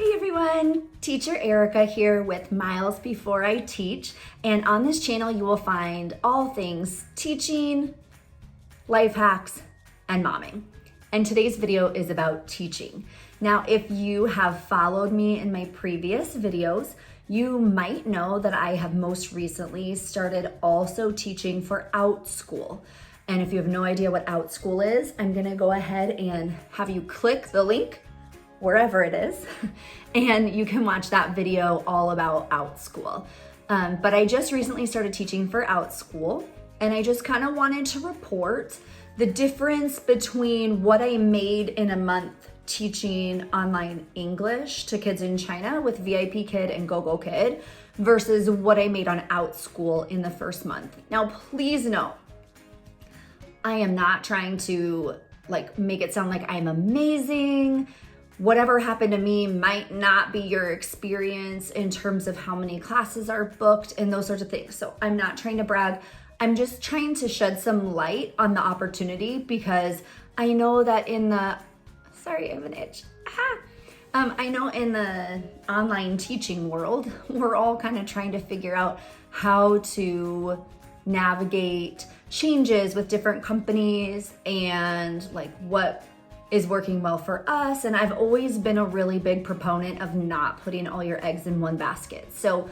Hey everyone, Teacher Erica here with Miles Before I Teach, and on this channel you will find all things teaching, life hacks, and momming. And today's video is about teaching. Now, if you have followed me in my previous videos, you might know that I have most recently started also teaching for Outschool. And if you have no idea what Outschool is, I'm gonna go ahead and have you click the link wherever it is, and you can watch that video all about Outschool. But I just recently started teaching for Outschool, and I just kind of wanted to report the difference between what I made in a month teaching online English to kids in China with VipKid and GOGOKID versus what I made on Outschool in the first month. Now, please note, I am not trying to make it sound like I'm amazing. Whatever happened to me might not be your experience in terms of how many classes are booked and those sorts of things. So I'm not trying to brag. I'm just trying to shed some light on the opportunity because I know that in the, sorry, I have an itch. I know in the online teaching world, we're all kind of trying to figure out how to navigate changes with different companies and what is working well for us. And I've always been a really big proponent of not putting all your eggs in one basket. So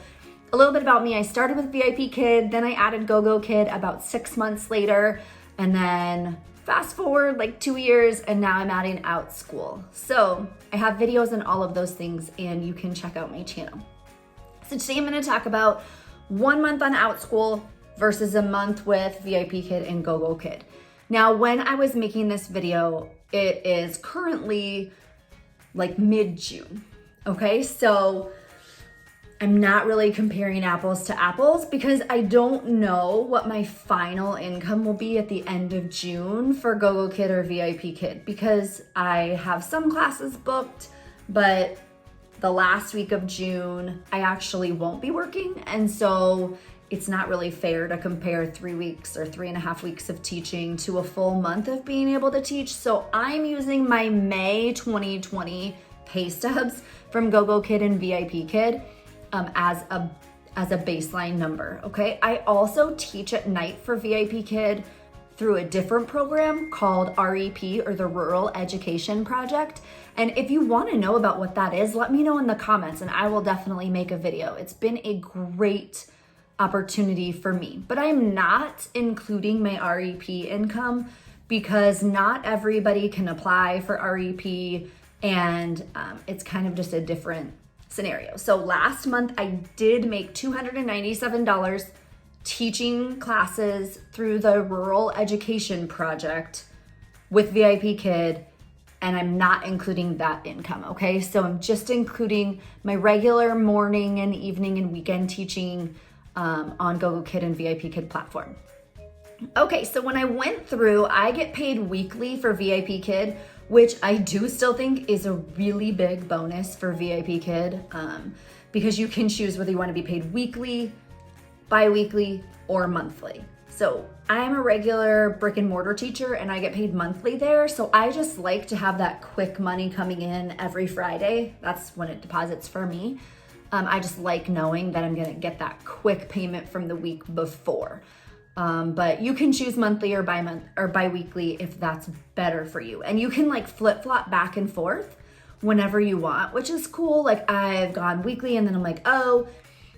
a little bit about me, I started with VipKid, then I added GOGOKID about 6 months later, and then fast forward 2 years, and now I'm adding Outschool. So I have videos on all of those things, and you can check out my channel. So today I'm gonna talk about 1 month on Outschool versus a month with VipKid and GOGOKID. Now, when I was making this video, it is currently mid-June, okay? So I'm not really comparing apples to apples because I don't know what my final income will be at the end of June for GOGOKID or VipKid because I have some classes booked, but the last week of June, I actually won't be working. And so it's not really fair to compare 3 weeks or 3.5 weeks of teaching to a full month of being able to teach. So I'm using my May 2020 pay stubs from GOGOKID and VipKid as a baseline number, okay? I also teach at night for VipKid through a different program called REP, or the Rural Education Project. And if you want to know about what that is, let me know in the comments and I will definitely make a video. It's been a great opportunity for me, but I'm not including my REP income because not everybody can apply for REP, and it's kind of just a different scenario. So last month I did make $297 teaching classes through the Rural Education Project with VipKid, and I'm not including that income, okay? So I'm just including my regular morning and evening and weekend teaching on GOGOKID and VipKid platform. Okay, so when I went through, I get paid weekly for VipKid, which I do still think is a really big bonus for VipKid because you can choose whether you want to be paid weekly, bi-weekly, or monthly. So I'm a regular brick and mortar teacher and I get paid monthly there. So I just like to have that quick money coming in every Friday. That's when it deposits for me. I just like knowing that I'm gonna get that quick payment from the week before. But you can choose monthly or bi-month or bi-weekly if that's better for you. And you can flip-flop back and forth whenever you want, which is cool. I've gone weekly and then I'm oh,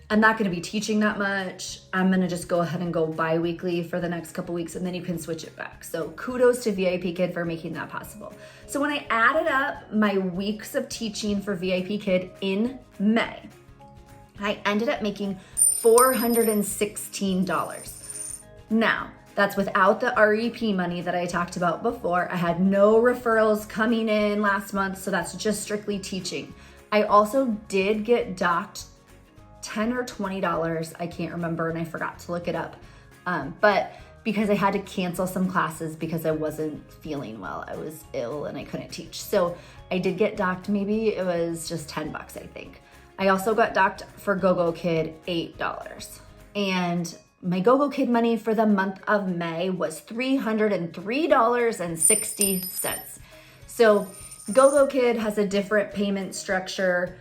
I'm not gonna be teaching that much. I'm gonna just go ahead and go bi-weekly for the next couple weeks, and then you can switch it back. So kudos to VipKid for making that possible. So when I added up my weeks of teaching for VipKid in May, I ended up making $416. Now, that's without the REP money that I talked about before. I had no referrals coming in last month, so that's just strictly teaching. I also did get docked $10 or $20, I can't remember, and I forgot to look it up. But because I had to cancel some classes because I wasn't feeling well. I was ill and I couldn't teach. So I did get docked, maybe it was just $10, I think. I also got docked for GOGOKID $8. And my GOGOKID money for the month of May was $303.60. So GOGOKID has a different payment structure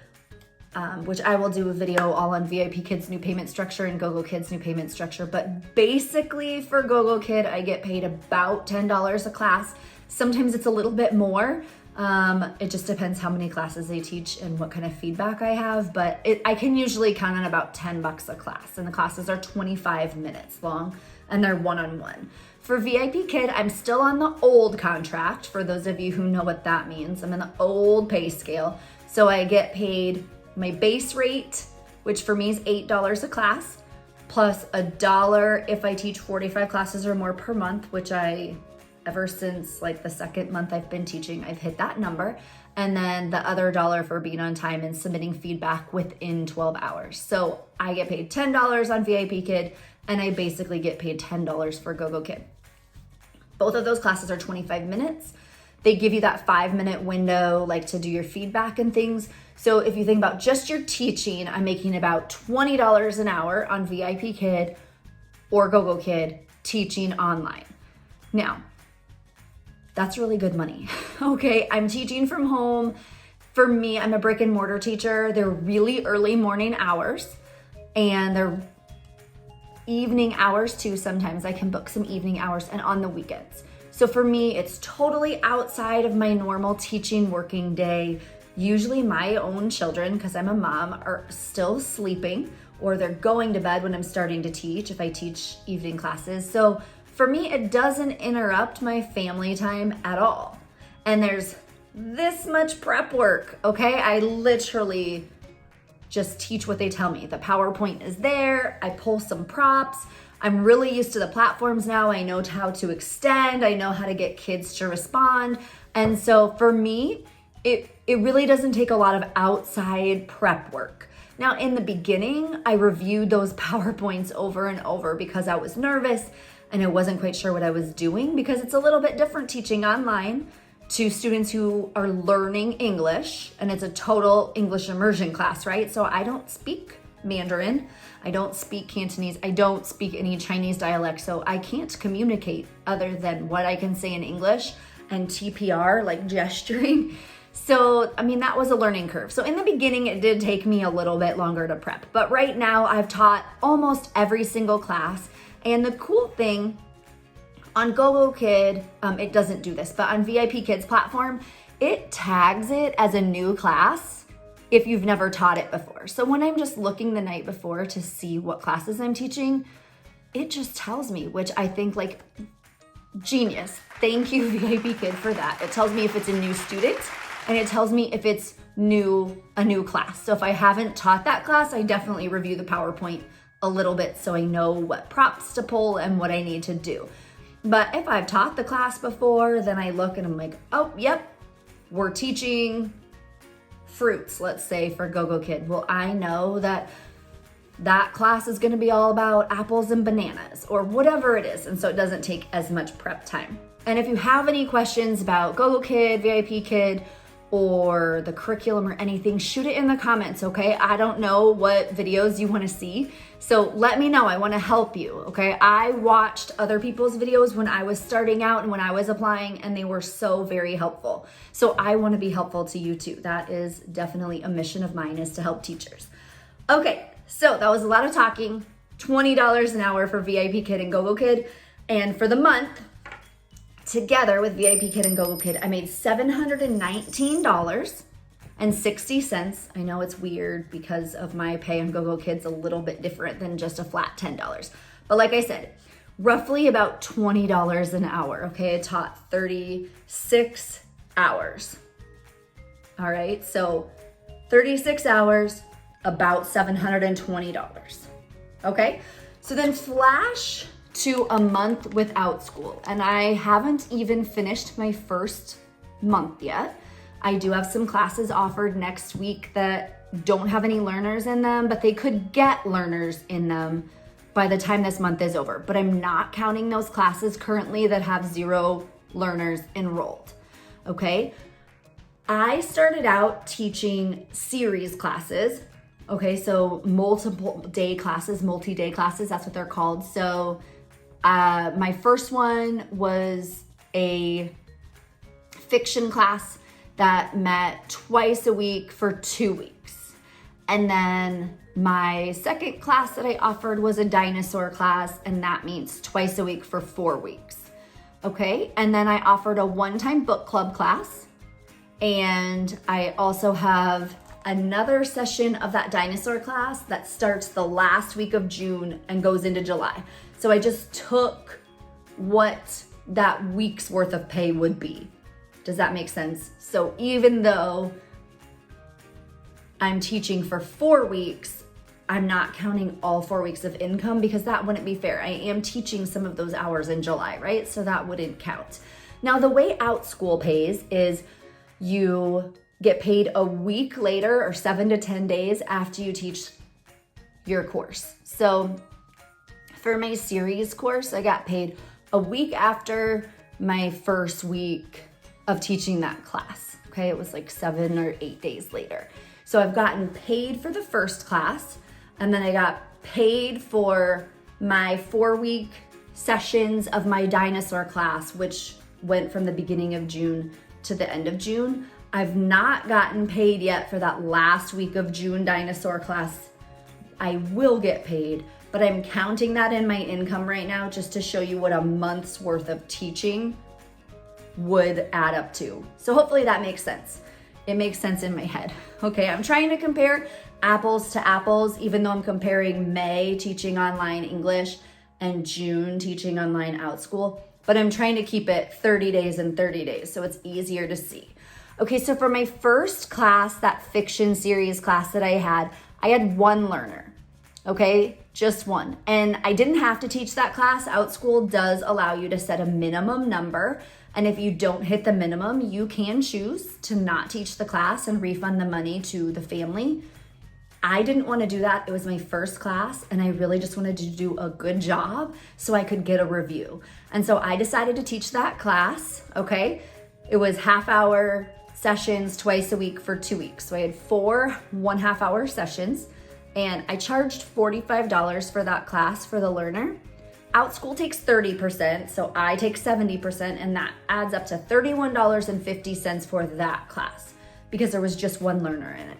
which I will do a video all on VipKid's new payment structure and GOGOKID's new payment structure. But basically for GOGOKID, I get paid about $10 a class. Sometimes it's a little bit more. It just depends how many classes they teach and what kind of feedback I have, but I can usually count on about $10 a class, and the classes are 25 minutes long and they're one-on-one. For VipKid, I'm still on the old contract. For those of you who know what that means, I'm in the old pay scale. So I get paid my base rate, which for me is $8 a class, plus $1 if I teach 45 classes or more per month, which ever since like the second month I've been teaching, I've hit that number. And then the other $1 for being on time and submitting feedback within 12 hours. So I get paid $10 on VipKid, and I basically get paid $10 for GOGOKID. Both of those classes are 25 minutes. They give you that 5-minute window like to do your feedback and things. So if you think about just your teaching, I'm making about $20 an hour on VipKid or GOGOKID teaching online. Now, that's really good money. Okay, I'm teaching from home. For me, I'm a brick and mortar teacher. They're really early morning hours, and they're evening hours too. Sometimes I can book some evening hours and on the weekends. So for me, it's totally outside of my normal teaching working day. Usually my own children, because I'm a mom, are still sleeping, or they're going to bed when I'm starting to teach if I teach evening classes. So for me, it doesn't interrupt my family time at all. And there's this much prep work, okay? I literally just teach what they tell me. The PowerPoint is there. I pull some props. I'm really used to the platforms now. I know how to extend. I know how to get kids to respond. And so for me, it really doesn't take a lot of outside prep work. Now, in the beginning, I reviewed those PowerPoints over and over because I was nervous and I wasn't quite sure what I was doing, because it's a little bit different teaching online to students who are learning English, and it's a total English immersion class, right? So I don't speak Mandarin, I don't speak Cantonese, I don't speak any Chinese dialect, so I can't communicate other than what I can say in English and TPR, like gesturing. So, I mean, that was a learning curve. So in the beginning, it did take me a little bit longer to prep, but right now I've taught almost every single class. And the cool thing on GOGOKID, it doesn't do this, but on VipKid's platform, it tags it as a new class if you've never taught it before. So when I'm just looking the night before to see what classes I'm teaching, it just tells me, which I think like genius. Thank you, VipKid, for that. It tells me if it's a new student, and it tells me if it's a new class. So if I haven't taught that class, I definitely review the PowerPoint a little bit so I know what props to pull and what I need to do. But if I've taught the class before, then I look and I'm like, oh, yep, we're teaching fruits, let's say, for GOGOKID. Well, I know that class is gonna be all about apples and bananas or whatever it is. And so it doesn't take as much prep time. And if you have any questions about GOGOKID, VipKid, or the curriculum or anything, shoot it in the comments, okay? I don't know what videos you wanna see, so let me know. I wanna help you, okay? I watched other people's videos when I was starting out and when I was applying, and they were so very helpful. So I wanna be helpful to you too. That is definitely a mission of mine, is to help teachers. Okay, so that was a lot of talking. $20 an hour for VipKid and GOGOKID, and for the month, together with VipKid and GOGOKID, I made $719.60. I know it's weird because of my pay on GOGOKID's a little bit different than just a flat $10. But like I said, roughly about $20 an hour, okay? I taught 36 hours. All right, so 36 hours, about $720, okay? So then flash to a month with Outschool, and I haven't even finished my first month yet. I do have some classes offered next week that don't have any learners in them, but they could get learners in them by the time this month is over. But I'm not counting those classes currently that have 0 learners enrolled, okay? I started out teaching series classes, okay? So multi-day classes, that's what they're called. So my first one was a fiction class that met twice a week for 2 weeks. And then my second class that I offered was a dinosaur class, and that means twice a week for 4 weeks. Okay, and then I offered a one-time book club class, and I also have another session of that dinosaur class that starts the last week of June and goes into July. So I just took what that week's worth of pay would be. Does that make sense? So even though I'm teaching for 4 weeks, I'm not counting all 4 weeks of income because that wouldn't be fair. I am teaching some of those hours in July, right? So that wouldn't count. Now, the way Outschool pays is you get paid a week later or 7 to 10 days after you teach your course. So for my series course, I got paid a week after my first week of teaching that class. Okay, it was like 7 or 8 days later. So I've gotten paid for the first class, and then I got paid for my 4-week sessions of my dinosaur class, which went from the beginning of June to the end of June. I've not gotten paid yet for that last week of June dinosaur class. I will get paid, but I'm counting that in my income right now just to show you what a month's worth of teaching would add up to. So hopefully that makes sense. It makes sense in my head. Okay, I'm trying to compare apples to apples, even though I'm comparing May teaching online English and June teaching online Outschool, but I'm trying to keep it 30 days and 30 days so it's easier to see. Okay, so for my first class, that fiction series class that I had one learner, okay? Just one. And I didn't have to teach that class. Outschool does allow you to set a minimum number. And if you don't hit the minimum, you can choose to not teach the class and refund the money to the family. I didn't want to do that. It was my first class and I really just wanted to do a good job so I could get a review. And so I decided to teach that class, okay? It was half-hour sessions twice a week for 2 weeks. So I had 4 1.5-hour sessions and I charged $45 for that class for the learner. Outschool takes 30%, so I take 70%, and that adds up to $31.50 for that class because there was just one learner in it.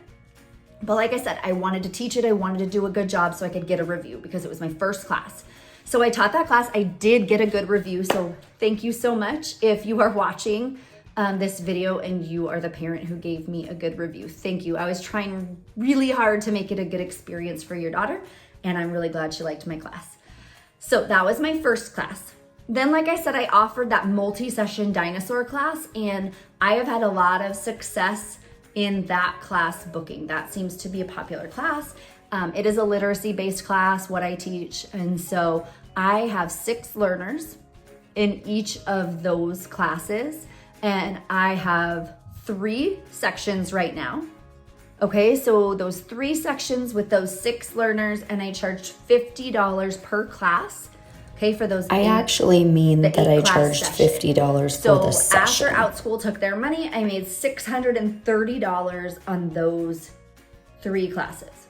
But like I said, I wanted to teach it. I wanted to do a good job so I could get a review because it was my first class. So I taught that class. I did get a good review, so thank you so much. If you are watching this video and you are the parent who gave me a good review, thank you. I was trying really hard to make it a good experience for your daughter, and I'm really glad she liked my class. So that was my first class. Then, like I said, I offered that multi-session dinosaur class, and I have had a lot of success in that class booking. That seems to be a popular class. It is a literacy-based class, what I teach, and so I have 6 learners in each of those classes, and I have 3 sections right now. Okay, so those 3 sections with those 6 learners, and I charged $50 per class. Okay, for those. I actually mean that I charged $50 for the session. So after Outschool took their money, I made $630 on those 3 classes.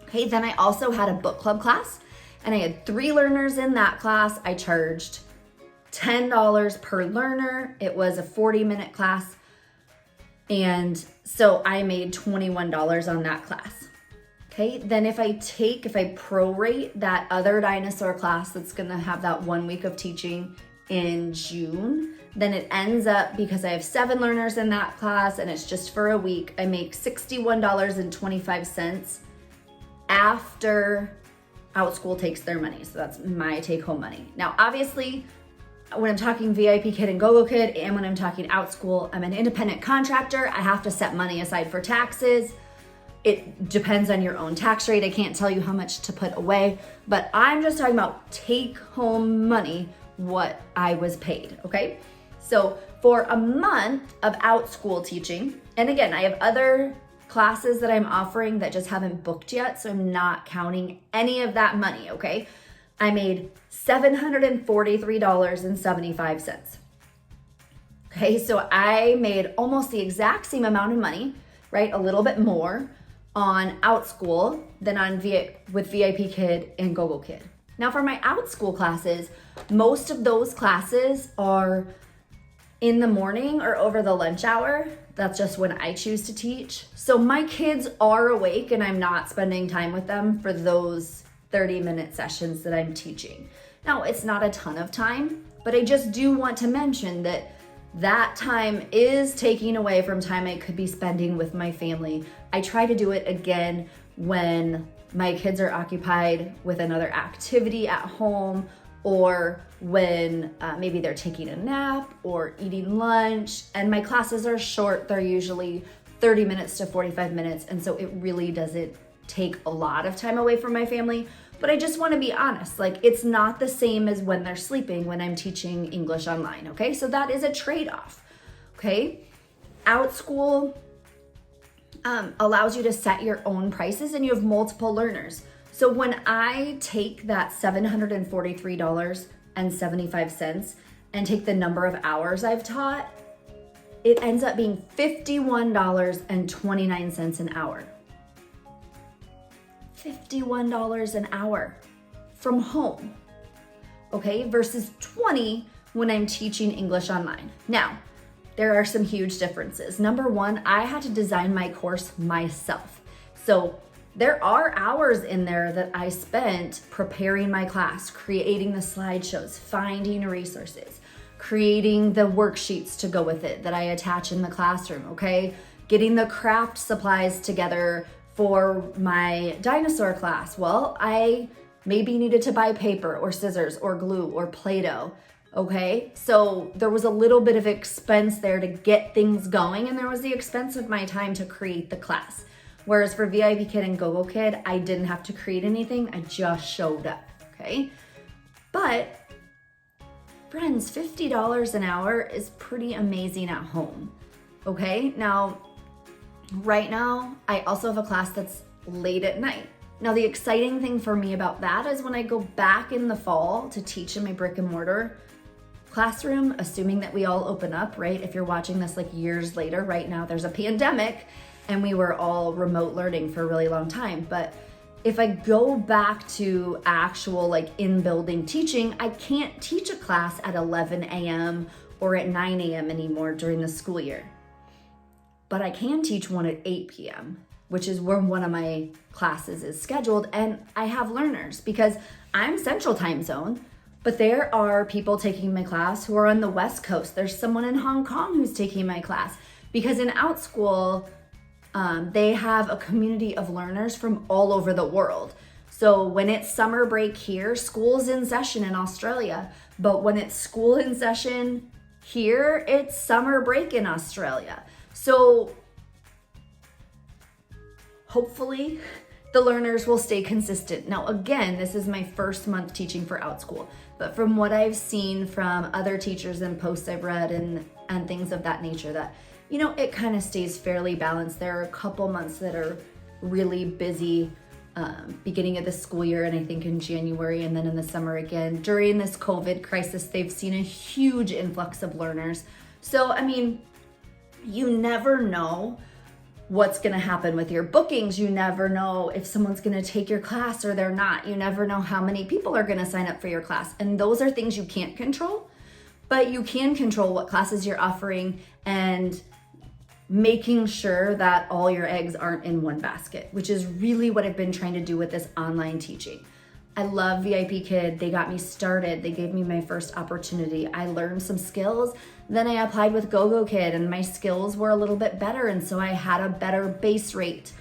Okay, then I also had a book club class, and I had 3 learners in that class. I charged $10 per learner. It was a 40-minute class. And so I made $21 on that class. Okay, then if I prorate that other dinosaur class that's gonna have that 1 week of teaching in June, then it ends up, because I have 7 learners in that class and it's just for a week, I make $61.25 after Outschool takes their money. So that's my take-home money. Now, obviously, when I'm talking VipKid and Gogokid and when I'm talking Outschool, I'm an independent contractor. I have to set money aside for taxes. It depends on your own tax rate. I can't tell you how much to put away, but I'm just talking about take home money, what I was paid, okay? So for a month of Outschool teaching, and again, I have other classes that I'm offering that just haven't booked yet, so I'm not counting any of that money, okay? I made $743.75. Okay, so I made almost the exact same amount of money, right? A little bit more on Outschool than on with VipKid and Gogokid. Now for my Outschool classes, most of those classes are in the morning or over the lunch hour. That's just when I choose to teach. So my kids are awake and I'm not spending time with them for those 30-minute sessions that I'm teaching. Now, it's not a ton of time, but I just do want to mention that that time is taking away from time I could be spending with my family. I try to do it again when my kids are occupied with another activity at home, or when maybe they're taking a nap or eating lunch. And my classes are short. They're usually 30 minutes to 45 minutes. And so it really doesn't take a lot of time away from my family. But I just want to be honest, like, it's not the same as when they're sleeping when I'm teaching English online, okay? So that is a trade-off, okay? Outschool allows you to set your own prices and you have multiple learners. So when I take that $743.75 and take the number of hours I've taught, it ends up being $51.29 an hour. $51 an hour from home, okay, versus $20 when I'm teaching English online. Now, there are some huge differences. Number one, I had to design my course myself. So there are hours in there that I spent preparing my class, creating the slideshows, finding resources, creating the worksheets to go with it that I attach in the classroom, okay? Getting the craft supplies together for my dinosaur class. Well, I maybe needed to buy paper or scissors or glue or Play-Doh, okay? So there was a little bit of expense there to get things going, and there was the expense of my time to create the class. Whereas for VipKid and GOGOKID, I didn't have to create anything, I just showed up, okay? But friends, $50 an hour is pretty amazing at home, okay? Now, right now, I also have a class that's late at night. Now, the exciting thing for me about that is when I go back in the fall to teach in my brick and mortar classroom, assuming that we all open up, right? If you're watching this like years later, right now there's a pandemic and we were all remote learning for a really long time. But if I go back to actual like in-building teaching, I can't teach a class at 11 a.m. or at 9 a.m. anymore during the school year. But I can teach one at 8 p.m., which is where one of my classes is scheduled. And I have learners because I'm Central Time Zone, but there are people taking my class who are on the West Coast. There's someone in Hong Kong who's taking my class because in Outschool, they have a community of learners from all over the world. So when it's summer break here, school's in session in Australia. But when it's school in session here, it's summer break in Australia. So hopefully the learners will stay consistent. Now, again, this is my first month teaching for Outschool, but from what I've seen from other teachers and posts I've read and things of that nature, that, you know, it kind of stays fairly balanced. There are a couple months that are really busy, beginning of the school year, and I think in January, and then in the summer again. During this COVID crisis, they've seen a huge influx of learners. So, I mean, you never know what's going to happen with your bookings. You never know if someone's going to take your class or they're not. You never know how many people are going to sign up for your class. And those are things you can't control, but you can control what classes you're offering and making sure that all your eggs aren't in one basket, which is really what I've been trying to do with this online teaching. I love VipKid. They got me started. They gave me my first opportunity. I learned some skills. Then I applied with GOGOKID and my skills were a little bit better. And so I had a better base rate.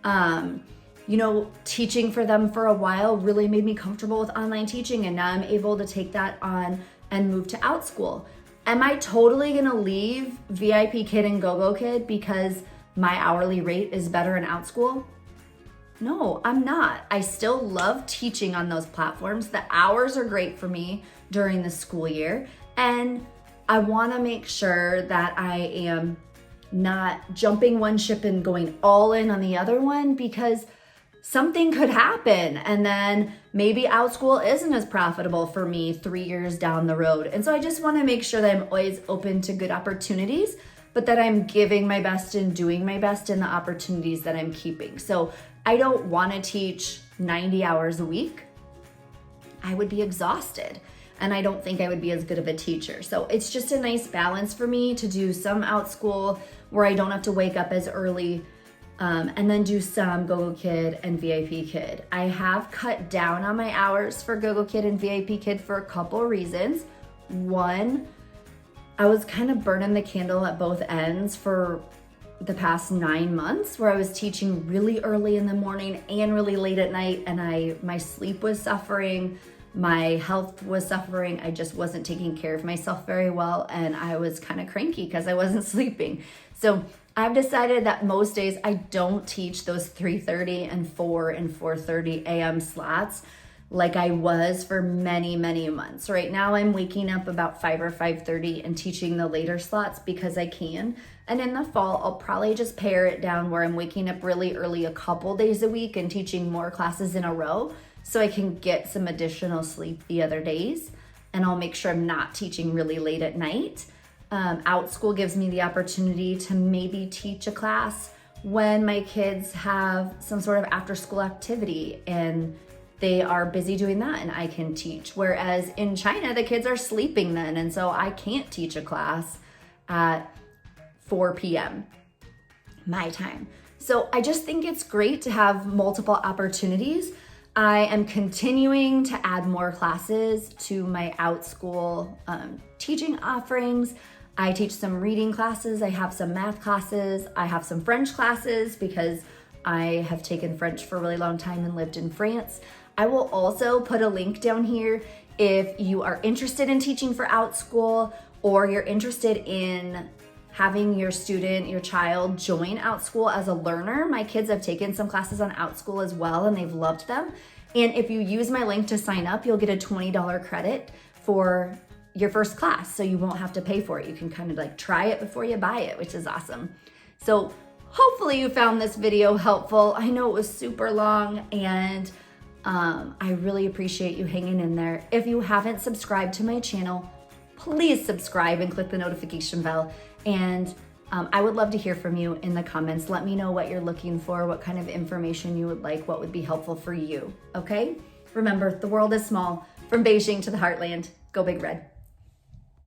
You know, teaching for them for a while really made me comfortable with online teaching. And now I'm able to take that on and move to Outschool. Am I totally gonna leave VipKid and GOGOKID because my hourly rate is better in Outschool? No, I'm not. I still love teaching on those platforms. The hours are great for me during the school year. And I wanna make sure that I am not jumping one ship and going all in on the other one, because something could happen and then maybe Outschool isn't as profitable for me 3 years down the road. And so I just wanna make sure that I'm always open to good opportunities, but that I'm giving my best and doing my best in the opportunities that I'm keeping. So I don't want to teach 90 hours a week. I would be exhausted. and I don't think I would be as good of a teacher. So it's just a nice balance for me to do some Outschool where I don't have to wake up as early, and then do some GOGOKID and VIPKid. I have cut down on my hours for GOGOKID and VIPKid for a couple reasons. One, I was kind of burning the candle at both ends for the past 9 months, where I was teaching really early in the morning and really late at night, and my sleep was suffering, my health was suffering. I just wasn't taking care of myself very well, and I was kind of cranky because I wasn't sleeping. So I've decided that most days I don't teach those 3:30 and 4 and 4:30 a.m. slots like I was for many, many months. Right now I'm waking up about 5 or 5:30 and teaching the later slots because I can. And in the fall, I'll probably just pare it down where I'm waking up really early a couple days a week and teaching more classes in a row so I can get some additional sleep the other days. And I'll make sure I'm not teaching really late at night. Outschool gives me the opportunity to maybe teach a class when my kids have some sort of after school activity and they are busy doing that and I can teach. Whereas in China, the kids are sleeping then, and so I can't teach a class at 4 p.m. my time. So I just think it's great to have multiple opportunities. I am continuing to add more classes to my Outschool teaching offerings. I teach some reading classes, I have some math classes, I have some French classes because I have taken French for a really long time and lived in France. I will also put a link down here if you are interested in teaching for Outschool, or you're interested in having your student, your child join Outschool as a learner. My kids have taken some classes on Outschool as well and they've loved them. And if you use my link to sign up, you'll get a $20 credit for your first class, so you won't have to pay for it. You can kind of like try it before you buy it, which is awesome. So hopefully you found this video helpful. I know it was super long, and I really appreciate you hanging in there. If you haven't subscribed to my channel, please subscribe and click the notification bell. And I would love to hear from you in the comments. Let me know what you're looking for, what kind of information you would like, what would be helpful for you, okay? Remember, the world is small. From Beijing to the heartland, go Big Red.